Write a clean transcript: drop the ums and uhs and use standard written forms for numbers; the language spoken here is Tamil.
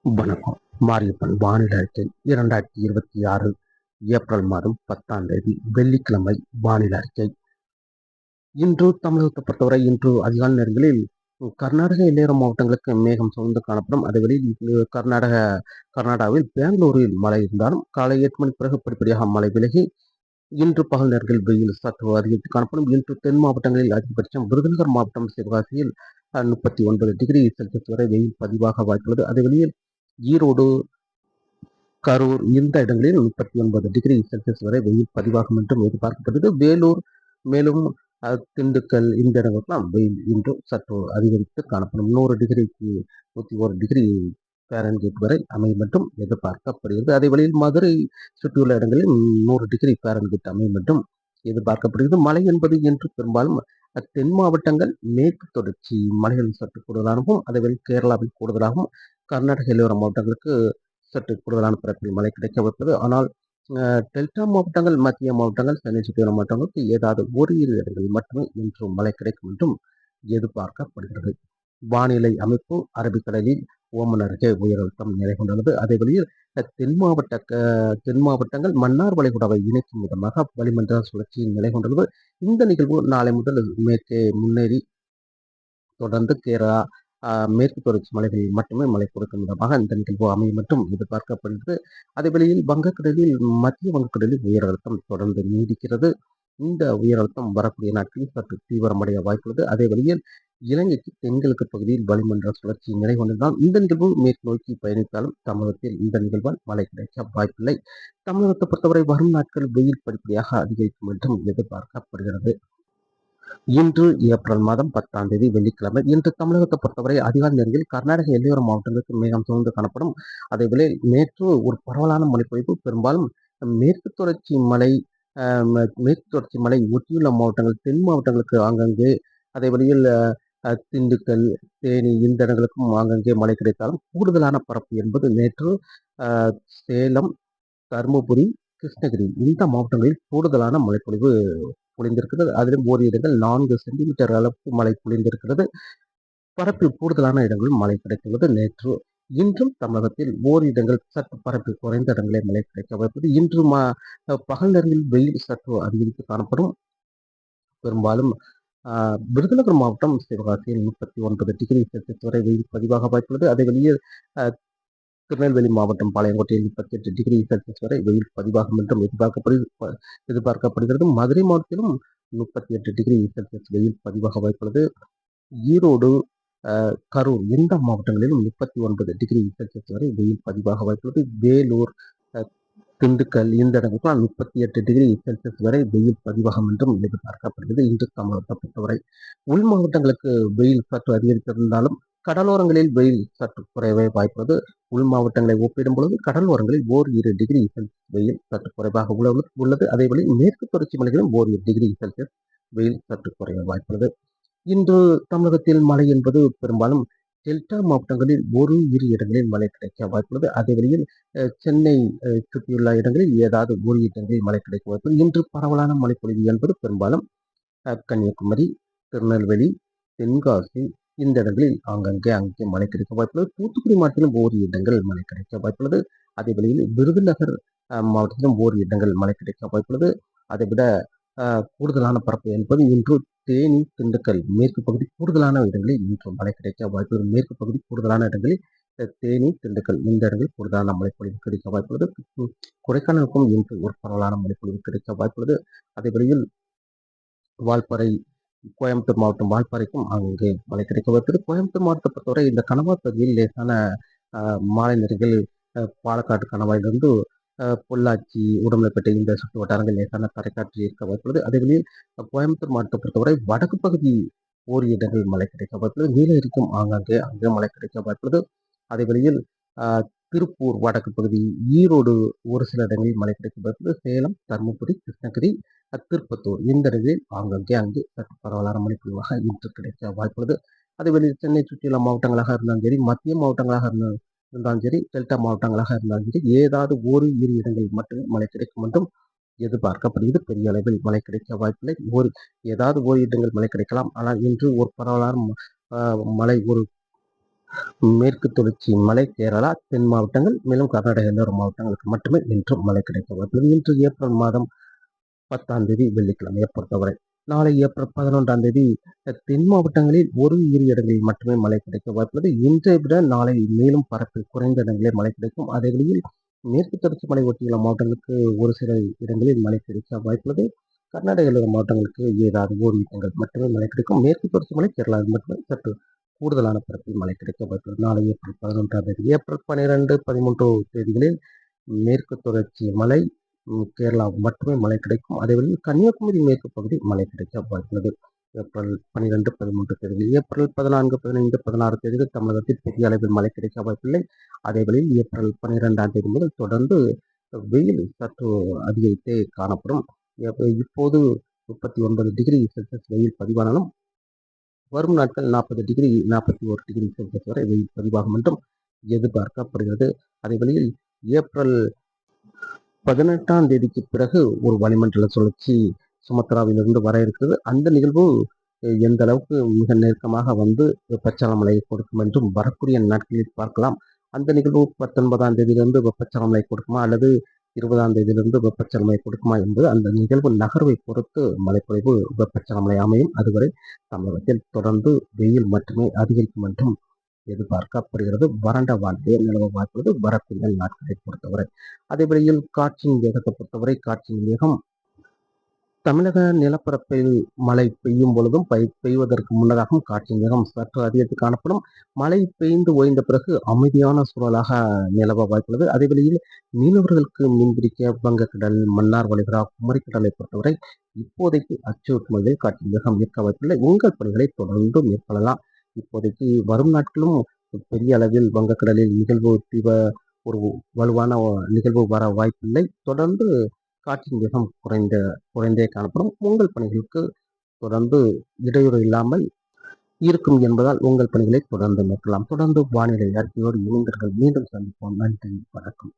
வணக்கம். மாரியப்பன் வானிலை அறிக்கை 2026 ஏப்ரல் மாதம் 10ஆம் தேதி வெள்ளிக்கிழமை வானிலை அறிக்கை. இன்று தமிழகத்தை பொறுத்தவரை இன்று அதிகாலை நேரங்களில் கர்நாடக எல்லையோர மாவட்டங்களுக்கு மேகம் சூழ்ந்து காணப்படும். அதேவேளையில் கர்நாடகாவில் பெங்களூரில் மழை இருந்தாலும் காலை 8 மணி பிறகு படிப்படியாக மழை விலகி இன்று பகல் நேரங்களில் வெயில் சற்று அதிகரித்து காணப்படும். இன்று தென் மாவட்டங்களில் அதிகபட்சம் விருதுநகர் மாவட்டம் சிவகாசியில் 39 டிகிரி செல்சியஸ் வரை வெயில் பதிவாக வாய்ப்புள்ளது. அதேவேளையில் ஈரோடு, கரூர் இந்த இடங்களில் 39 டிகிரி செல்சியஸ் வரை வெயில் பதிவாகும் என்றும் எதிர்பார்க்கப்படுகிறது. வேலூர் மேலும் திண்டுக்கல் இந்த இடங்களுக்கெல்லாம் வெயில் இன்று சற்று அதிகரித்து காணப்படும். 100 டிகிரிக்கு 101 டிகிரி ஃபாரன்ஹீட் வரை அமையும் என்றும் எதிர்பார்க்கப்படுகிறது. அதே வழியில் மதுரை சுற்றியுள்ள இடங்களில் 100 டிகிரி ஃபாரன்ஹீட் அமையும் என்றும் எதிர்பார்க்கப்படுகிறது. மழை என்பது இன்று பெரும்பாலும் தென் மாவட்டங்கள் மேற்கு தொடர்ச்சி மலைகள் சற்று கூடுதலாகவும் அதேவேளை கேரளாவில் கூடுதலாகவும் கர்நாடக எல்லையோர மாவட்டங்களுக்கு சற்று கூடுதலான பரப்பில் மழை கிடைக்க வைப்பது. ஆனால் டெல்டா மாவட்டங்கள், மத்திய மாவட்டங்கள், சென்னை சுற்றியுள்ள மாவட்டங்களுக்கு ஏதாவது ஓரிரு இடங்களில் மட்டுமே இன்று மழை கிடைக்கும் என்றும் எதிர்பார்க்கப்படுகிறது. வானிலை அமைப்பு அரபிக்கடலில் ஓமன் அருகே உயர் அழுத்தம் நிலை கொண்டுள்ளது. அதே வழியில் தென் மாவட்டங்கள் மன்னார் வளைகுடாவை இணைக்கும் விதமாக வளிமண்டல சுழற்சி நிலை கொண்டுள்ளது. இந்த நிகழ்வு நாளை முதல் மேற்கே முன்னேறி தொடர்ந்து கேரளா மேற்கு தொடர்ச்சி மலைகளில் மட்டுமே மழை கொடுக்கும் விதமாக இந்த நிகழ்வு அமையும் என்றும் எதிர்பார்க்கப்படுகிறது. அதேவேளையில் வங்கக்கடலில் மத்திய வங்கக்கடலில் உயர் அழுத்தம் தொடர்ந்து நீடிக்கிறது. இந்த உயர் அழுத்தம் வரக்கூடிய நாட்களில் சற்று தீவிரமடைய வாய்ப்புள்ளது. அதே வழியில் இலங்கைக்கு தென்கிழக்கு பகுதியில் வளிமண்டல சுழற்சி நிலை கொண்டிருந்தால் இந்த நிகழ்வு மேற்கு நோக்கி பயணித்தாலும் தமிழகத்தில் இந்த நிகழ்வால் மழை கிடைக்க வாய்ப்பில்லை. தமிழகத்தை பொறுத்தவரை வரும் நாட்கள் வெயில் படிப்படியாக அதிகரிக்கும் என்றும் எதிர்பார்க்கப்படுகிறது. இன்று ஏப்ரல் மாதம் 10ஆம் தேதி வெள்ளிக்கிழமை. இன்று தமிழகத்தை பொறுத்தவரை அதிகாலை நேரங்களில் கர்நாடக எல்லையோர மாவட்டங்களுக்கு மேகம் சூழ்ந்து காணப்படும். அதேவேளை நேற்று ஒரு பரவலான மழைப்பொழிவு பெரும்பாலும் மேற்கு தொடர்ச்சி மலை மேற்கு தொடர்ச்சி மலை ஒட்டியுள்ள மாவட்டங்கள் தென் மாவட்டங்களுக்கு ஆங்காங்கே அதே வழியில் திண்டுக்கல், தேனி இந்த இடங்களுக்கும் ஆங்காங்கே மழை கிடைத்தாலும் கூடுதலான பரப்பு என்பது நேற்று சேலம், தருமபுரி, கிருஷ்ணகிரி இந்த மாவட்டங்களில் கூடுதலான மழைப்பொழிவு பொழிந்திருக்கிறது. அதிலும் ஓரிரு இடங்கள் 4 சென்டிமீட்டர் அளவுக்கு மழை பொழிந்திருக்கிறது. பரப்பில் கூடுதலான இடங்களில் மழை கிடைத்துள்ளது. நேற்று இன்றும் தமிழகத்தில் ஓரிரு இடங்கள் சற்று பரப்பில் குறைந்த இடங்களே மழை கிடைக்க வாய்ப்பது. இன்று பகல் நேரங்களில் வெயில் சற்று அதிகரித்து காணப்படும். பெரும்பாலும் விருதுநகர் மாவட்டம் சிவகாசியில் 39 டிகிரி செல்சியஸ் வரை வெயில் பதிவாக வாய்ப்புள்ளது. அதே வெளியே திருநெல்வேலி மாவட்டம் பாளையங்கோட்டையில் 38 டிகிரி செல்சியஸ் வரை வெயில் பதிவாகும் என்றும் எதிர்பார்க்கப்படுகிறது. மதுரை மாவட்டத்திலும் 38 டிகிரி செல்சியஸ் வெயில் பதிவாக வாய்ப்புள்ளது. ஈரோடு, கரூர் இந்த மாவட்டங்களிலும் 39 டிகிரி செல்சியஸ் வரை வெயில் பதிவாக வாய்ப்புள்ளது. வேலூர், திண்டுக்கல் இந்த இடங்களுக்கெல்லாம் 38 டிகிரி செல்சியஸ் வரை வெயில் பதிவாகும் என்றும் எதிர்பார்க்கப்படுகிறது. இன்று தமிழகத்தை பொறுத்தவரை உள் மாவட்டங்களுக்கு வெயில் சற்று அதிகரித்திருந்தாலும் கடலோரங்களில் வெயில் சற்று குறைவே வாய்ப்புள்ளது. உள் மாவட்டங்களை ஒப்பிடும் பொழுது கடலோரங்களில் 1 டிகிரி செல்சியஸ் வெயில் சற்று குறைவாக உள்ளது. அதேவேளை மேற்கு தொடர்ச்சி மலைகளிலும் 1 டிகிரி செல்சியஸ் வெயில் சற்று குறைய வாய்ப்புள்ளது. இன்று தமிழகத்தில் மழை என்பது பெரும்பாலும் டெல்டா மாவட்டங்களில் இரு இடங்களில் மழை கிடைக்க வாய்ப்புள்ளது. அதே வழியில் சென்னை சுற்றியுள்ள இடங்களில் ஏதாவது ஒரு இடங்களில் மழை கிடைக்க வாய்ப்புள்ளது. இன்று பரவலான மழைப்பொழிவு என்பது பெரும்பாலும் கன்னியாகுமரி, திருநெல்வேலி, தென்காசி இந்த இடங்களில் அங்கே மழை கிடைக்க வாய்ப்புள்ளது. தூத்துக்குடி மாவட்டத்திலும் ஓரிரு இடங்கள் மழை கிடைக்க வாய்ப்புள்ளது. அதே வழியில் விருதுநகர் மாவட்டத்திலும் ஓரிரு இடங்கள் மழை கிடைக்க வாய்ப்புள்ளது. அதைவிட கூடுதலான பரப்பு என்பது இன்று தேனி, திண்டுக்கல் மேற்கு பகுதி கூடுதலான இடங்களில் இன்று மழை கிடைக்க வாய்ப்புள்ளது. மேற்கு பகுதி கூடுதலான இடங்களில் தேனி, திண்டுக்கல் இந்த இடங்களில் கூடுதலான மழைப்பொழிவு கிடைக்க வாய்ப்புள்ளது. கொடைக்கானலுக்கும் இன்று ஒரு பரவலான மழைப்பொழிவு கிடைக்க வாய்ப்புள்ளது. அதே வழியில் வால்பாறை, கோயம்புத்தூர் மாவட்டம் வால்பாறைக்கும் அங்கே மழை கிடைக்க வாய்ப்புள்ளது. கோயம்புத்தூர் மாவட்டத்தை பொறுத்தவரை இந்த கணவாய் பகுதியில் லேசான மாலை நேரங்கள் பாலக்காடு கணவாயிலிருந்து பொள்ளாச்சி, உடுமலைப்பேட்டை இந்த சுற்று வட்டாரங்கள் லேசான தரைக்காற்று இருக்க வாய்ப்புள்ளது. அதேவேளையில் கோயம்புத்தூர் மாவட்டத்தை பொறுத்தவரை வடக்கு பகுதி ஓரிரு இடங்களில் மழை கிடைக்க வாய்ப்புள்ளது. நீலகிரிக்கும் அங்கே மழை கிடைக்க வாய்ப்புள்ளது. அதேவேளையில் திருப்பூர் வடக்கு பகுதி, ஈரோடு ஒரு சில இடங்களில் மழை கிடைக்க வாய்ப்புள்ளது. சேலம், தருமபுரி, கிருஷ்ணகிரி, திருப்பத்தூர் இந்த இடங்களில் அங்கே சற்று பரவலான மழை பொழிவாக இன்று கிடைக்க வாய்ப்புள்ளது. அதேவேளையில் சென்னை சுற்றியுள்ள மாவட்டங்களாக இருந்தாலும் சரி, மத்திய மாவட்டங்களாக இருந்தாலும் சரி, டெல்டா மாவட்டங்களாக இருந்தாலும் சரி, ஏதாவது இரு இடங்களில் மட்டுமே மழை கிடைக்கும் என்றும் எதிர்பார்க்கப்படுகிறது. பெரிய அளவில் மழை கிடைக்க வாய்ப்பில்லை. ஏதாவது ஓரிரு இடங்கள் மழை கிடைக்கலாம். ஆனால் இன்று ஒரு பரவலான மழை மேற்கு தொடர்ச்சி மலை, கேரளா, தென் மாவட்டங்கள், மேலும் கர்நாடக எல்லோர மாவட்டங்களுக்கு மட்டுமே இன்று மழை கிடைக்க வாய்ப்புள்ளது. இன்று ஏப்ரல் மாதம் 10ஆம் தேதி வெள்ளிக்கிழமையை பொறுத்தவரை. நாளை ஏப்ரல் 11ஆம் தேதி தென் மாவட்டங்களில் இரு இடங்களில் மட்டுமே மழை கிடைக்க வாய்ப்புள்ளது. இன்றை விட நாளை மேலும் பரப்பில் குறைந்த இடங்களில் மழை கிடைக்கும். அதே வேளையில் மேற்கு தொடர்ச்சி மலை ஒட்டியுள்ள மாவட்டங்களுக்கு ஒரு சில இடங்களில் மழை கிடைக்க வாய்ப்புள்ளது. கர்நாடக எல்லோர மாவட்டங்களுக்கு ஏதாவது இடங்கள் மட்டுமே மழை கிடைக்கும். மேற்கு தொடர்ச்சி மலை கேரளாவில் மட்டுமே சற்று கூடுதலான பரப்பில் மழை கிடைக்க வாய்ப்புள்ளது. நாளை ஏப்ரல் 11ஆம் தேதி. ஏப்ரல் 12, 13 தேதிகளில் மேற்கு தொடர்ச்சி மலை, கேரளா மட்டுமே மழை கிடைக்கும். அதேவேளையில் கன்னியாகுமரி மேற்கு பகுதி மழை கிடைக்க வாய்ப்புள்ளது. ஏப்ரல் 12, 13 தேதிகளில். ஏப்ரல் 14, 15, 16 தேதிகள் தமிழகத்தில் பெரிய அளவில் மழை கிடைக்க வாய்ப்பில்லை. அதேவேளையில் ஏப்ரல் 12ஆம் தேதி முதல் தொடர்ந்து வெயில் சற்று அதிகரித்தே காணப்படும். இப்போது 39 டிகிரி செல்சியஸ் வெயில் பதிவானாலும் வரும் நாட்கள் 40 டிகிரி 41 டிகிரி செல்சியஸ் வரை வெயில் பதிவாகும் என்றும் எதிர்பார்க்கப்படுகிறது. அதே வேளையில் ஏப்ரல் 18ஆம் தேதிக்கு பிறகு ஒரு வளிமண்டல சுழற்சி சுமத்ராவிலிருந்து வர இருக்கிறது. அந்த நிகழ்வு எந்த அளவுக்கு மிக நெருக்கமாக வந்து வெப்பச்சலன மழையை கொடுக்கும் என்றும் வரக்கூடிய நாட்களில் பார்க்கலாம். அந்த நிகழ்வு 19ஆம் தேதியிலிருந்து வெப்பச்சலன மழை கொடுக்குமா அல்லது 20ஆம் தேதியிலிருந்து வெப்பச்சலன மழை கொடுக்குமா என்பது அந்த நிகழ்வு நகர்வை பொறுத்து மழைப்பொழிவு வெப்பச்சலன மழை அமையும். அதுவரை தமிழகத்தில் தொடர்ந்து வெயில் மட்டுமே அதிகரிக்கும் என்றும் எதிர்பார்க்கப்படுகிறது. வறண்ட வானிலை நிலவ வாய்ப்புள்ளது வரக்கூடிய நாட்களை பொறுத்தவரை. அதே வேளையில் காற்றின் வேகத்தை பொறுத்தவரை காற்றின் வேகம் தமிழக நிலப்பரப்பில் மழை பெய்யும் பொழுதும் பெய்வதற்கு முன்னதாகவும் காற்றின் வேகம் சற்று அதிகரித்து காணப்படும். மழை பெய்து ஓய்ந்த பிறகு அமைதியான சூழலாக நிலவ வாய்ப்புள்ளது. அதே வேளையில் மீனவர்களுக்கு மீன்பிடிக்க வங்கக்கடல், மன்னார் வளைகுடா, குமரிக்கடலை பொறுத்தவரை இப்போதைக்கு அச்சுறுத்தும் வகையில் காற்றின் வேகம் இருக்க வாய்ப்பில்லை. உங்கள் பணிகளை தொடர்ந்து மேற்கொள்ளலாம். இப்போதைக்கு வரும் நாட்களும் பெரிய அளவில் வங்கக்கடலில் ஒரு வலுவான நிகழ்வு வர வாய்ப்பில்லை. தொடர்ந்து காற்றின் வேகம் குறைந்தே காணப்படும். உங்கள் பணிகளுக்கு தொடர்ந்து இடையூறு இல்லாமல் இருக்கும் என்பதால் உங்கள் பணிகளை தொடர்ந்து மேற்கொள்ளலாம். தொடர்ந்து வானிலை அறிக்கையோடு இணைந்தீர்கள். மீண்டும் சந்திப்போம். நன்றி, வணக்கம்.